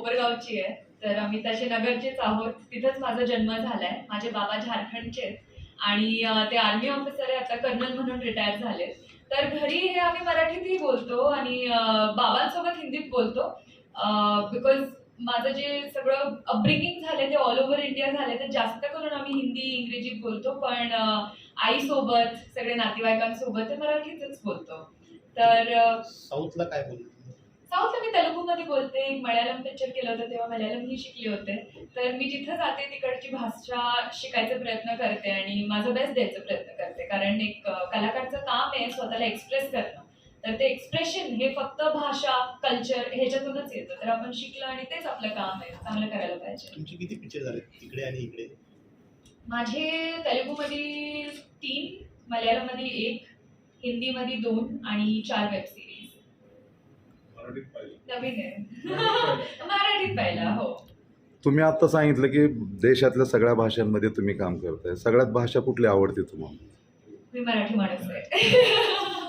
कोपरगावची आहे, तर आम्ही तसे नगरचेच आहोत. तिथंच माझा जन्म झालाय. माझे बाबा झारखंडचे आहेत आणि ते आर्मी ऑफिसर आहे, आता कर्नल म्हणून रिटायर झाले. तर घरी हे आम्ही मराठीतही बोलतो आणि बाबांसोबत हिंदीत बोलतो, बिकॉज माझं जे सगळं अपब्रिंगिंग झाले ते ऑल ओव्हर इंडिया झाले, तर जास्त करून आम्ही हिंदी इंग्रजीत बोलतो, पण आईसोबत सगळे नातेवाईकांसोबत ते मराठीतच बोलतो. तर साऊथला काय बोलतो? साऊथला मी तेलुगूमध्ये बोलते. एक मल्याळम पिक्चर केलं होतं तेव्हा मल्याळमही शिकले होते. तर मी जिथं जाते तिकडची भाषा शिकायचा प्रयत्न करते आणि माझा बेस्ट द्यायचा प्रयत्न करते, कारण एक कलाकारचं काम आहे स्वतःला एक्सप्रेस करणं. तर ते एक्सप्रेशन हे फक्त भाषा, कल्चर ह्याच्यातूनच येतं. तर आपण शिकलं आणि तेच आपलं काम आहे, चांगलं करायला पाहिजे. तुमचे किती पिक्चर झाले तिकडे आणि इकडे? माझे तेलुगूमध्ये 3, मल्याळममध्ये 1, हिंदीमध्ये 2 आणि 4 वेब सिरीज. नवीन आहे. मराठीत पहिला. हो. तुम्ही आता सांगितलं की देशातल्या सगळ्या भाषांमध्ये तुम्ही काम करताय. सगळ्यात भाषा कुठली आवडते तुम्हाला? मी मराठी माणूस आहे.